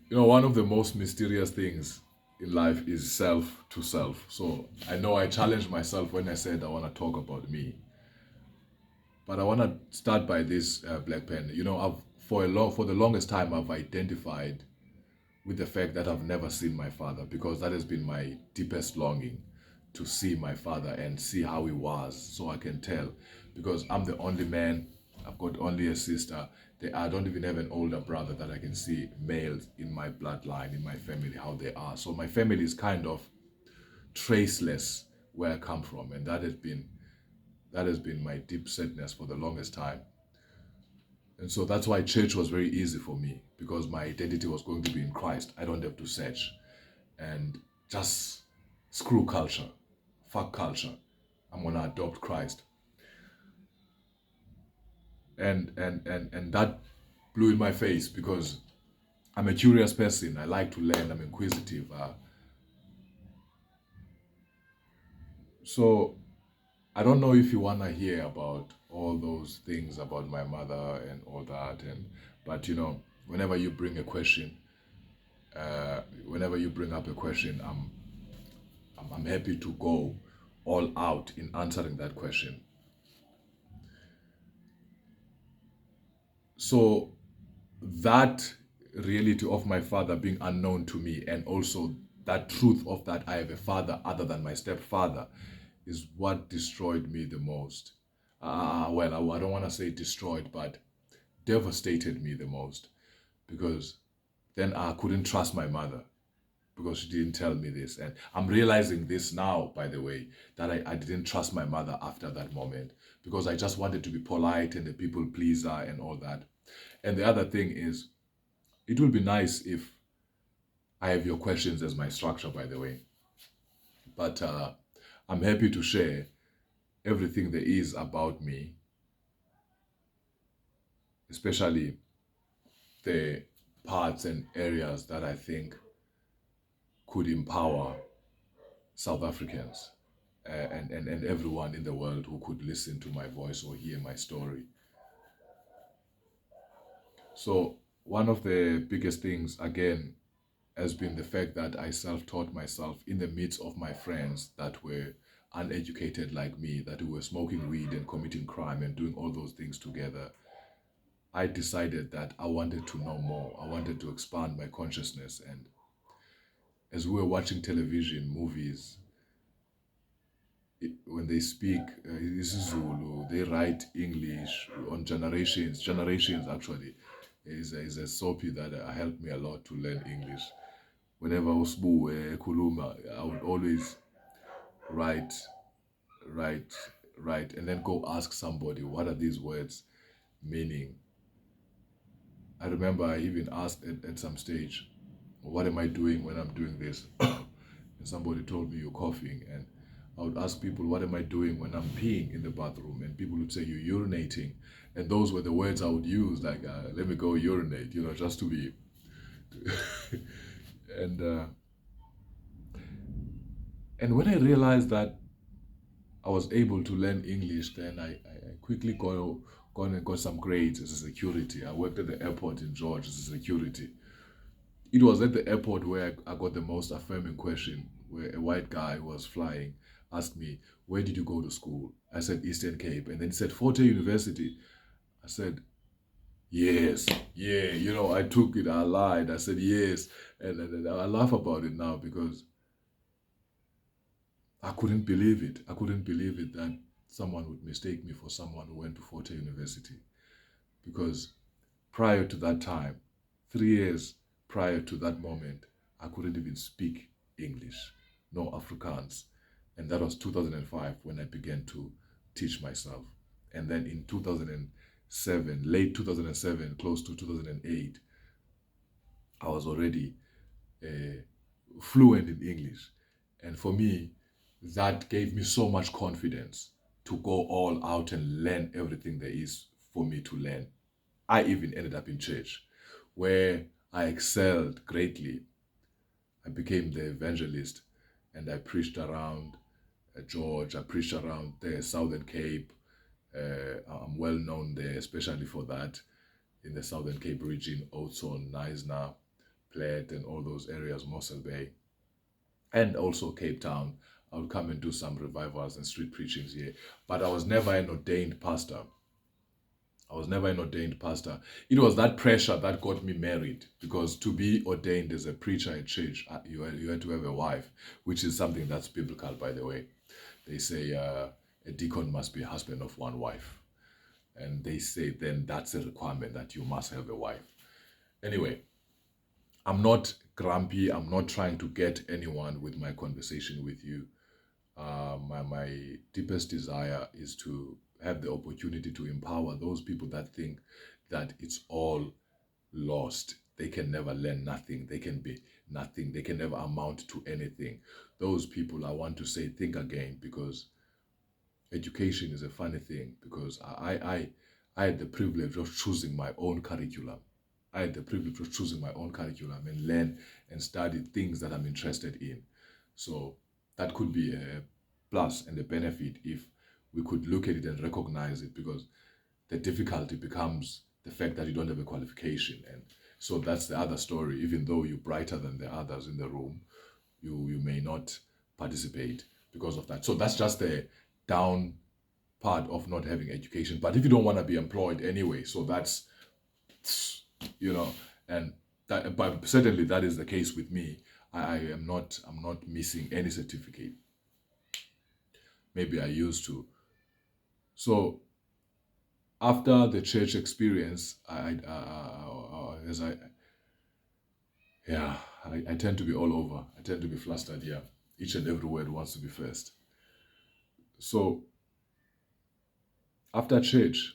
You know, one of the most mysterious things in life is self to self. So I know I challenged myself when I said I want to talk about me, but I want to start by this, Black Pen. You know, for the longest time I've identified with the fact that I've never seen my father, because that has been my deepest longing, to see my father and see how he was, so I can tell. Because I'm the only man, I've got only a sister. I don't even have an older brother that I can see males in my bloodline, in my family, how they are. So my family is kind of traceless where I come from, and that has been my deep sadness for the longest time. And so that's why church was very easy for me, because my identity was going to be in Christ. I don't have to search and just screw culture, fuck culture. I'm gonna adopt Christ, and that blew in my face, because I'm a curious person. I like to learn. I'm inquisitive. So I don't know if you wanna hear about all those things about my mother and all that, and but whenever you bring a question, whenever you bring up a question, I'm happy to go all out in answering that question. So that reality of my father being unknown to me, and also that truth of that I have a father other than my stepfather, is what destroyed me the most. Well, I don't want to say destroyed, but devastated me the most, because then I couldn't trust my mother, because she didn't tell me this. And I'm realizing this now, by the way, that I didn't trust my mother after that moment, because I just wanted to be polite and a people pleaser and all that. And the other thing is, it will be nice if I have your questions as my structure, by the way. But I'm happy to share everything there is about me, especially the parts and areas that I think could empower South Africans, and everyone in the world who could listen to my voice or hear my story. So, one of the biggest things, again, has been the fact that I self taught myself in the midst of my friends that were uneducated like me, that were smoking weed and committing crime and doing all those things together. I decided that I wanted to know more. I wanted to expand my consciousness. And as we were watching television, movies, when they speak isiZulu, they write English on generations actually. Is a soapy that helped me a lot to learn English. Whenever Usbu Kuluma, I would always write, write, write, and then go ask somebody, what are these words meaning? I remember I even asked at some stage, what am I doing when I'm doing this? And somebody told me you're coughing. And I would ask people, what am I doing when I'm peeing in the bathroom? And people would say, you're urinating. And those were the words I would use, like, let me go urinate, just to be. and and when I realized that I was able to learn English, then I quickly gone and got some grades as a security. I worked at the airport in George as a security. It was at the airport where I got the most affirming question, where a white guy who was flying asked me, where did you go to school? I said, Eastern Cape. And then he said, Forte University. I said, yes, yeah. I took it, I lied. I said, yes. And I laugh about it now, because I couldn't believe it. I couldn't believe it that someone would mistake me for someone who went to Forte University. Because prior to that time, 3 years prior to that moment, I couldn't even speak English, no Afrikaans. And that was 2005 when I began to teach myself. And then in 2007, late 2007, close to 2008, I was already uh, fluent in English. And for me, that gave me so much confidence to go all out and learn everything there is for me to learn. I even ended up in church, where I excelled greatly. I became the evangelist, and I preached around George. I preached around the Southern Cape. I'm well known there, especially for that, in the Southern Cape region, Oudtshoorn, Knysna, Pled and all those areas, Mossel Bay, and also Cape Town. I would come and do some revivals and street preachings here. But I was never an ordained pastor. I was never an ordained pastor. It was that pressure that got me married, because to be ordained as a preacher at church, you had to have a wife, which is something that's biblical, by the way. They say a deacon must be a husband of one wife. And they say then that's a requirement that you must have a wife. Anyway, I'm not grumpy. I'm not trying to get anyone with my conversation with you. My deepest desire is to have the opportunity to empower those people that think that it's all lost. They can never learn nothing. They can be nothing. They can never amount to anything. Those people, I want to say, think again, because education is a funny thing. Because I had the privilege of choosing my own curriculum. I had the privilege of choosing my own curriculum and learn and study things that I'm interested in. So that could be a plus and a benefit if we could look at it and recognize it, because the difficulty becomes the fact that you don't have a qualification. And so that's the other story. Even though you're brighter than the others in the room, you may not participate because of that. So that's just the down part of not having education. But if you don't want to be employed anyway, so that's, and that, but certainly that is the case with me. I'm not missing any certificate. Maybe I used to. So after the church experience, I tend to be all over. I tend to be flustered here. Each and every word wants to be first. So after church,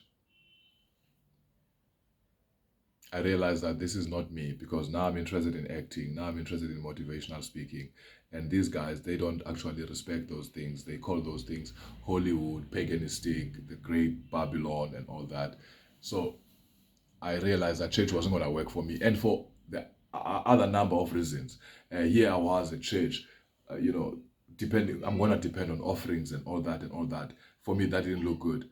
I realized that this is not me, because now I'm interested in acting. Now I'm interested in motivational speaking. And these guys, they don't actually respect those things. They call those things Hollywood, paganistic, the great Babylon and all that. So I realized that church wasn't going to work for me. And for the other number of reasons. Here I was at church, I'm going to depend on offerings and all that. For me, that didn't look good.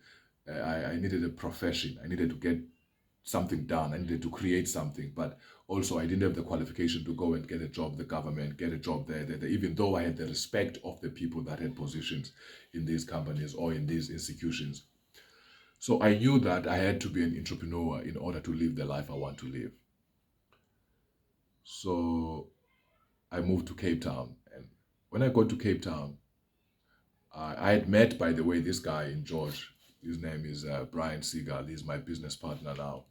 I needed a profession. I needed to get something done. I needed to create something, but also I didn't have the qualification to go and get a job, the government, get a job there, even though I had the respect of the people that had positions in these companies or in these institutions. So I knew that I had to be an entrepreneur in order to live the life I want to live. So I moved to Cape Town. And when I got to Cape Town, I had met, by the way, this guy in George. His name is Brian Seagal. He's my business partner now.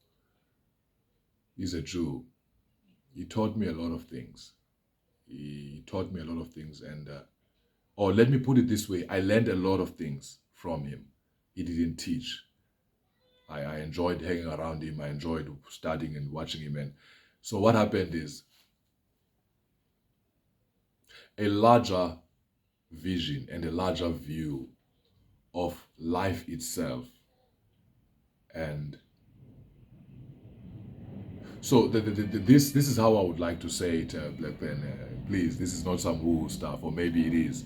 He's a Jew. He taught me a lot of things. And, or let me put it this way, I learned a lot of things from him. He didn't teach. I enjoyed hanging around him. I enjoyed studying and watching him. And so what happened is a larger vision and a larger view of life itself. And so this is how I would like to say it, Black Pen. Please, this is not some woo stuff, or maybe it is.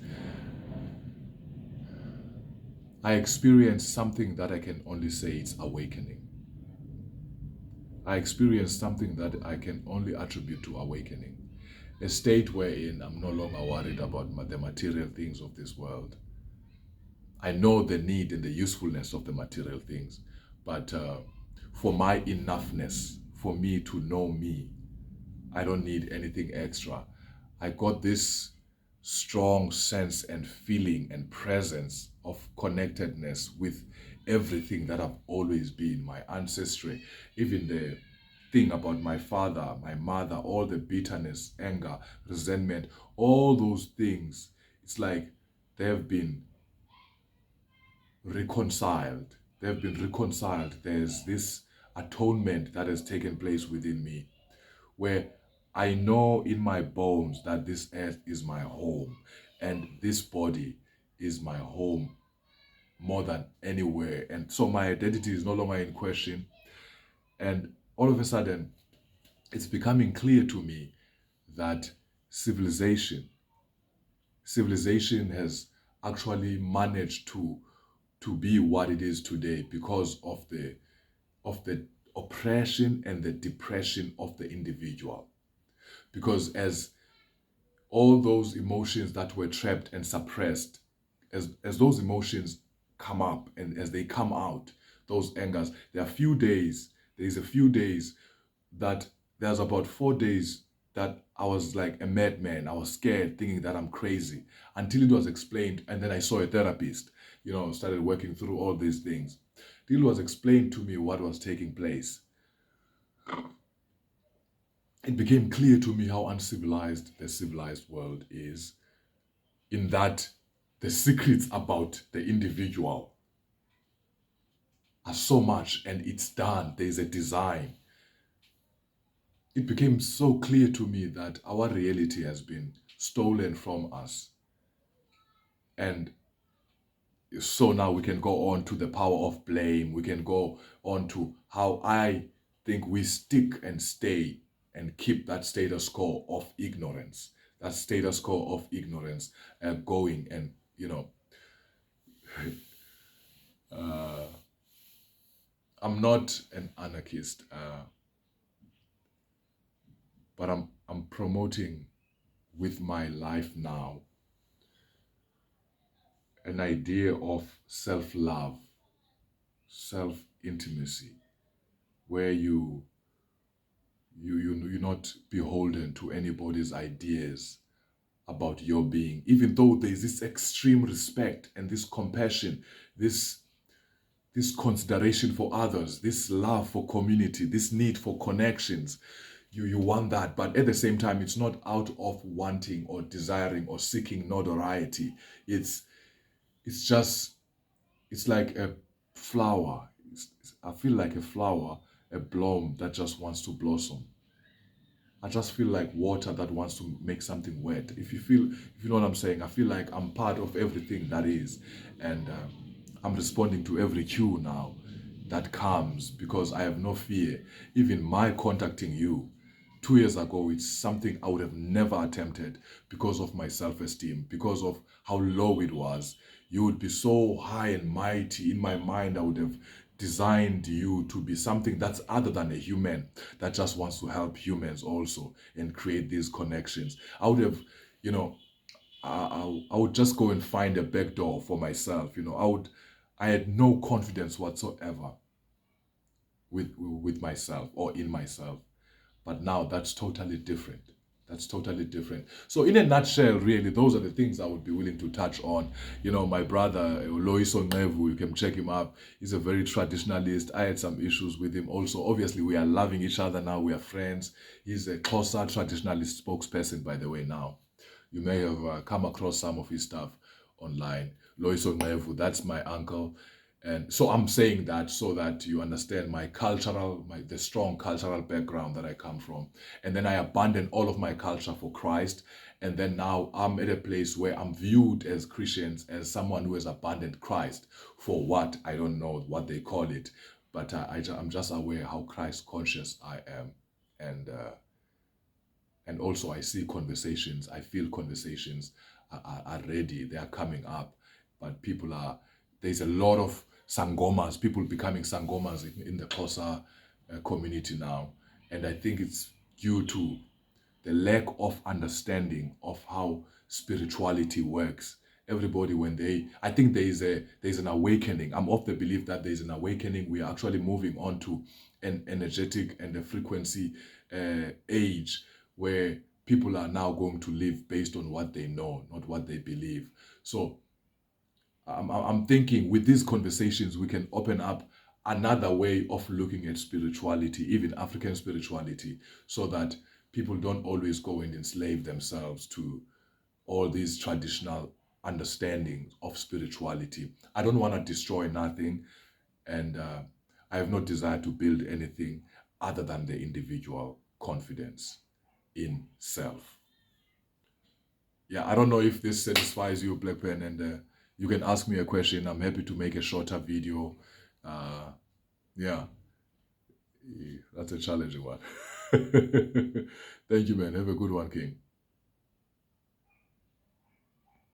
I experienced something that I can only say it's awakening. I experienced something that I can only attribute to awakening. A state wherein I'm no longer worried about the material things of this world. I know the need and the usefulness of the material things, but for my enoughness, for me to know me, I don't need anything extra. I got this strong sense and feeling and presence of connectedness with everything that I've always been, my ancestry, even the thing about my father, my mother, all the bitterness, anger, resentment, all those things. It's like they have been reconciled. They have been reconciled. There's this atonement that has taken place within me, where I know in my bones that this earth is my home and this body is my home more than anywhere. And so my identity is no longer in question. And all of a sudden, it's becoming clear to me that civilization has actually managed to be what it is today because of the oppression and the depression of the individual. because as all those emotions that were trapped and suppressed, as those emotions come up and as they come out, those angers, there are few days, there's a few days that there's about 4 days that I was like a madman. I was scared, thinking that I'm crazy until it was explained. And then I saw a therapist, started working through all these things. Till it was explained to me what was taking place. It became clear to me how uncivilized the civilized world is, in that the secrets about the individual are so much and it's done. There's a design. It became so clear to me that our reality has been stolen from us. And so now we can go on to the power of blame. We can go on to how I think we stick and stay and keep that status quo of ignorance. That status quo of ignorance going. And, I'm not an anarchist, but I'm promoting with my life now an idea of self-love, self-intimacy, where you're not beholden to anybody's ideas about your being, even though there's this extreme respect and this compassion, this consideration for others, this love for community, this need for connections. You want that, but at the same time, it's not out of wanting or desiring or seeking notoriety. It's like a flower. I feel like a flower, a bloom that just wants to blossom. I just feel like water that wants to make something wet. If you know what I'm saying, I feel like I'm part of everything that is, and I'm responding to every cue now that comes because I have no fear. Even my contacting you 2 years ago, it's something I would have never attempted because of my self-esteem, because of how low it was. You would be so high and mighty. In my mind, I would have designed you to be something that's other than a human that just wants to help humans also and create these connections. I would have, I would just go and find a back door for myself. I had no confidence whatsoever with myself or in myself. But now that's totally different. That's totally different. So in a nutshell, really, those are the things I would be willing to touch on. My brother, Loiso Nevu, you can check him up. He's a very traditionalist. I had some issues with him also. Obviously, we are loving each other now. We are friends. He's a closer traditionalist spokesperson, by the way, now. You may have come across some of his stuff online. Loiso Nevu, that's my uncle. And so I'm saying that so that you understand the strong cultural background that I come from. And then I abandoned all of my culture for Christ. And then now I'm at a place where I'm viewed as Christians, as someone who has abandoned Christ for what? I don't know what they call it. But I'm just aware how Christ conscious I am. And also I see conversations, I feel conversations are ready, they are coming up. But there's a lot of sangomas, people becoming sangomas in the Xhosa community now. And I think it's due to the lack of understanding of how spirituality works. Everybody, I think there's an awakening. I'm of the belief that there's an awakening. We are actually moving on to an energetic and a frequency age where people are now going to live based on what they know, not what they believe. So I'm thinking with these conversations, we can open up another way of looking at spirituality, even African spirituality, so that people don't always go and enslave themselves to all these traditional understandings of spirituality. I don't want to destroy nothing, and I have no desire to build anything other than the individual confidence in self. Yeah, I don't know if this satisfies you, Black Pen, and you can ask me a question. I'm happy to make a shorter video. Yeah, that's a challenging one. Thank you, man. Have a good one, King.